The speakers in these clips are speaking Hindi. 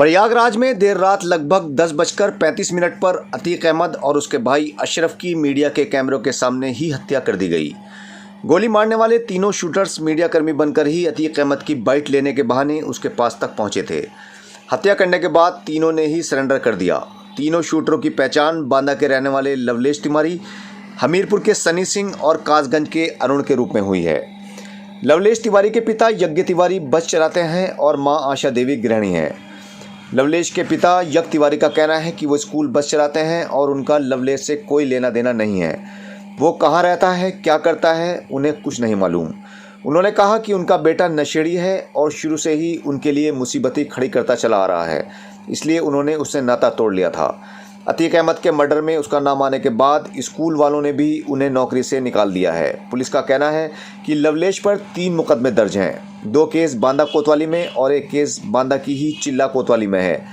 प्रयागराज में देर रात लगभग 10:35 पर अतीक अहमद और उसके भाई अशरफ की मीडिया के कैमरों के सामने ही हत्या कर दी गई। गोली मारने वाले तीनों शूटर्स मीडियाकर्मी बनकर ही अतीक अहमद की बाइट लेने के बहाने उसके पास तक पहुंचे थे। हत्या करने के बाद तीनों ने ही सरेंडर कर दिया। तीनों शूटरों की पहचान बांदा के रहने वाले लवलेश तिवारी, हमीरपुर के सनी सिंह और कासगंज के अरुण के रूप में हुई है। लवलेश तिवारी के पिता यज्ञ तिवारी बस चलाते हैं और मां आशा देवी गृहिणी हैं। लवलेश के पिता यज्ञ तिवारी का कहना है कि वो स्कूल बस चलाते हैं और उनका लवलेश से कोई लेना देना नहीं है। वो कहाँ रहता है, क्या करता है, उन्हें कुछ नहीं मालूम। उन्होंने कहा कि उनका बेटा नशेड़ी है और शुरू से ही उनके लिए मुसीबतें खड़ी करता चला आ रहा है, इसलिए उन्होंने उससे नाता तोड़ लिया था। अतीक अहमद के मर्डर में उसका नाम आने के बाद स्कूल वालों ने भी उन्हें नौकरी से निकाल दिया है। पुलिस का कहना है कि लवलेश पर 3 मुकदमे दर्ज हैं। 2 केस बांदा कोतवाली में और 1 केस बांदा की ही चिल्ला कोतवाली में है।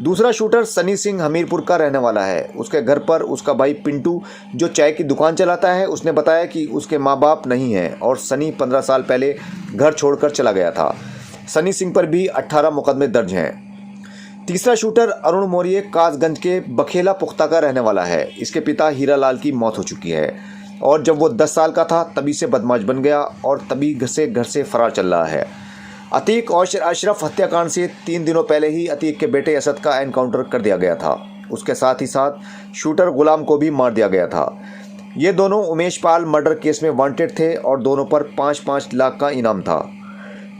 दूसरा शूटर सनी सिंह हमीरपुर का रहने वाला है। उसके घर पर उसका भाई पिंटू, जो चाय की दुकान चलाता है, उसने बताया कि उसके माँ बाप नहीं हैं और सनी 15 साल पहले घर छोड़कर चला गया था। सनी सिंह पर भी 18 मुकदमे दर्ज हैं। तीसरा शूटर अरुण मौर्य कासगंज के बखेला पुख्ता का रहने वाला है। इसके पिता हीरालाल की मौत हो चुकी है और जब वो 10 साल का था तभी से बदमाश बन गया और तभी घर से फरार चल रहा है। अतीक और अशरफ हत्याकांड से 3 दिनों पहले ही अतीक के बेटे असद का एनकाउंटर कर दिया गया था। उसके साथ ही साथ शूटर गुलाम को भी मार दिया गया था। ये दोनों उमेश पाल मर्डर केस में वांटेड थे और दोनों पर 5-5 लाख का इनाम था।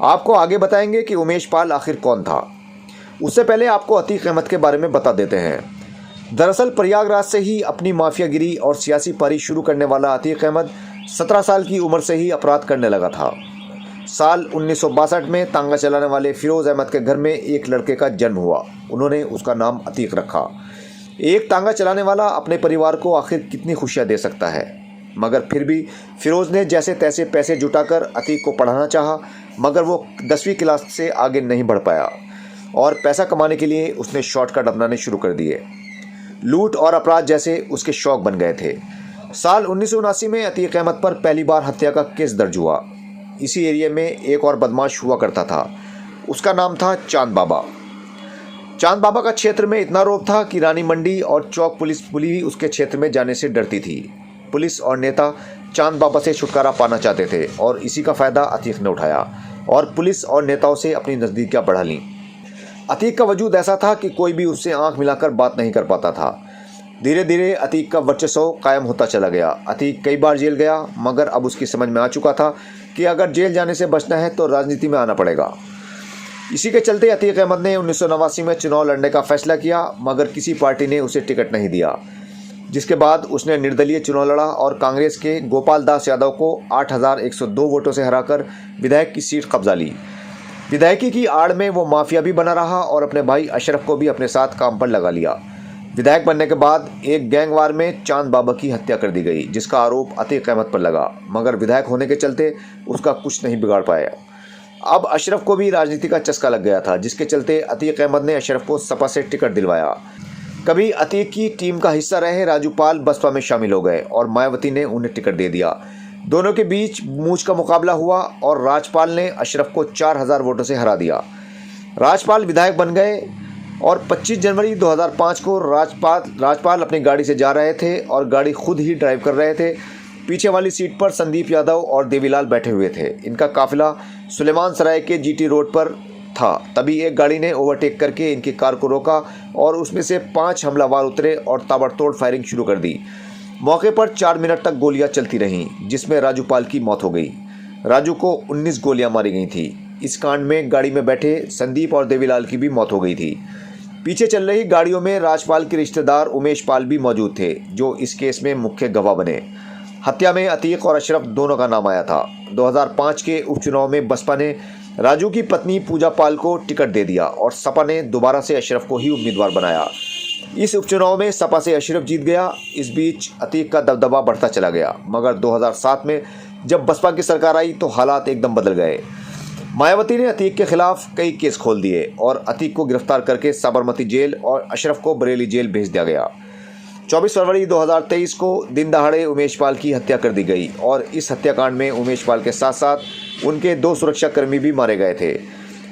आपको आगे बताएंगे कि उमेश पाल आखिर कौन था। उससे पहले आपको अतीक अहमद के बारे में बता देते हैं। दरअसल प्रयागराज से ही अपनी माफियागिरी और सियासी पारी शुरू करने वाला अतीक अहमद 17 साल की उम्र से ही अपराध करने लगा था। साल 1962 में तांगा चलाने वाले फिरोज अहमद के घर में एक लड़के का जन्म हुआ। उन्होंने उसका नाम अतीक रखा। एक तांगा चलाने वाला अपने परिवार को आखिर कितनी खुशियाँ दे सकता है, मगर फिर भी फिरोज ने जैसे तैसे पैसे जुटाकर अतीक को पढ़ाना चाहा, मगर वो 10वीं क्लास से आगे नहीं बढ़ पाया और पैसा कमाने के लिए उसने शॉर्टकट अपनाने शुरू कर दिए। लूट और अपराध जैसे उसके शौक बन गए थे। साल 1979 में अतीक अहमद पर पहली बार हत्या का केस दर्ज हुआ। इसी एरिया में एक और बदमाश हुआ करता था। उसका नाम था चांद बाबा। चांद बाबा का क्षेत्र में इतना रौब था कि रानी मंडी और चौक पुलिस भी उसके क्षेत्र में जाने से डरती थी। पुलिस और नेता चांद बाबा से छुटकारा पाना चाहते थे और इसी का फ़ायदा अतीक ने उठाया और पुलिस और नेताओं से अपनी नज़दीकियाँ बढ़ा लीं। अतीक का वजूद ऐसा था कि कोई भी उससे आंख मिलाकर बात नहीं कर पाता था। धीरे धीरे अतीक का वर्चस्व कायम होता चला गया। अतीक कई बार जेल गया, मगर अब उसकी समझ में आ चुका था कि अगर जेल जाने से बचना है तो राजनीति में आना पड़ेगा। इसी के चलते अतीक अहमद ने 1989 में चुनाव लड़ने का फैसला किया, मगर किसी पार्टी ने उसे टिकट नहीं दिया, जिसके बाद उसने निर्दलीय चुनाव लड़ा और कांग्रेस के गोपाल दास यादव को 8102 वोटों से हराकर विधायक की सीट कब्जा ली। विधायकी की आड़ में वो माफिया भी बना रहा और अपने भाई अशरफ को भी अपने साथ काम पर लगा लिया। विधायक बनने के बाद एक गैंगवार में चांद बाबा की हत्या कर दी गई, जिसका आरोप अतीक अहमद पर लगा, मगर विधायक होने के चलते उसका कुछ नहीं बिगाड़ पाया। अब अशरफ को भी राजनीति का चस्का लग गया था, जिसके चलते अतीक अहमद ने अशरफ को सपा से टिकट दिलवाया। कभी अतीक की टीम का हिस्सा रहे राजूपाल बसपा में शामिल हो गए और मायावती ने उन्हें टिकट दे दिया। दोनों के बीच मूंछ का मुकाबला हुआ और राजपाल ने अशरफ को 4000 वोटों से हरा दिया। राजपाल विधायक बन गए और 25 जनवरी 2005 को राजपाल अपनी गाड़ी से जा रहे थे और गाड़ी खुद ही ड्राइव कर रहे थे। पीछे वाली सीट पर संदीप यादव और देवीलाल बैठे हुए थे। इनका काफिला सुलेमान सराय के जीटी रोड पर था। तभी एक गाड़ी ने ओवरटेक करके इनकी कार को रोका और उसमें से 5 हमलावर उतरे और ताबड़तोड़ फायरिंग शुरू कर दी। मौके पर 4 मिनट तक गोलियां चलती रहीं, जिसमें राजूपाल की मौत हो गई। राजू को 19 गोलियां मारी गई थी। इस कांड में गाड़ी में बैठे संदीप और देवीलाल की भी मौत हो गई थी। पीछे चल रही गाड़ियों में राजपाल के रिश्तेदार उमेश पाल भी मौजूद थे, जो इस केस में मुख्य गवाह बने। हत्या में अतीक और अशरफ दोनों का नाम आया था। 2005 के उपचुनाव में बसपा ने राजू की पत्नी पूजा पाल को टिकट दे दिया और सपा ने दोबारा से अशरफ को ही उम्मीदवार बनाया। इस उपचुनाव में सपा से अशरफ जीत गया। इस बीच अतीक का दबदबा बढ़ता चला गया, मगर 2007 में जब बसपा की सरकार आई तो हालात एकदम बदल गए। मायावती ने अतीक के खिलाफ कई केस खोल दिए और अतीक को गिरफ्तार करके साबरमती जेल और अशरफ को बरेली जेल भेज दिया गया। 24 फरवरी 2023 को दिन दहाड़े उमेश पाल की हत्या कर दी गई और इस हत्याकांड में उमेश पाल के साथ साथ उनके 2 सुरक्षाकर्मी भी मारे गए थे।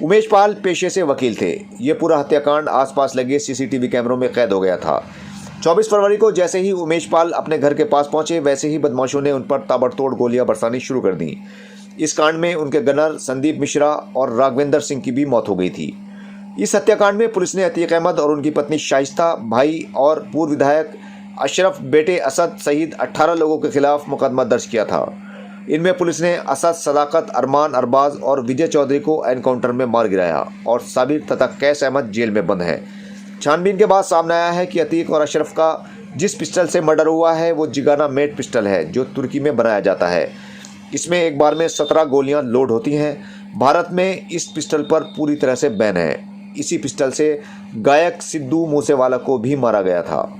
उमेश पाल पेशे से वकील थे। ये पूरा हत्याकांड आसपास लगे सीसीटीवी कैमरों में कैद हो गया था। 24 फरवरी को जैसे ही उमेश पाल अपने घर के पास पहुंचे, वैसे ही बदमाशों ने उन पर ताबड़तोड़ गोलियां बरसानी शुरू कर दी। इस कांड में उनके गनर संदीप मिश्रा और राघवेंद्र सिंह की भी मौत हो गई थी। इस हत्याकांड में पुलिस ने अतीक अहमद और उनकी पत्नी शाइस्ता, भाई और पूर्व विधायक अशरफ, बेटे असद सहित 18 लोगों के खिलाफ मुकदमा दर्ज किया था। इनमें पुलिस ने असद, सदाकत, अरमान, अरबाज और विजय चौधरी को एनकाउंटर में मार गिराया और साबिर तथा कैस अहमद जेल में बंद हैं। छानबीन के बाद सामने आया है कि अतीक और अशरफ का जिस पिस्टल से मर्डर हुआ है वो जिगाना मेड पिस्टल है, जो तुर्की में बनाया जाता है। इसमें एक बार में 17 गोलियां लोड होती हैं। भारत में इस पिस्टल पर पूरी तरह से बैन है। इसी पिस्टल से गायक सिद्धू मूसेवाला को भी मारा गया था।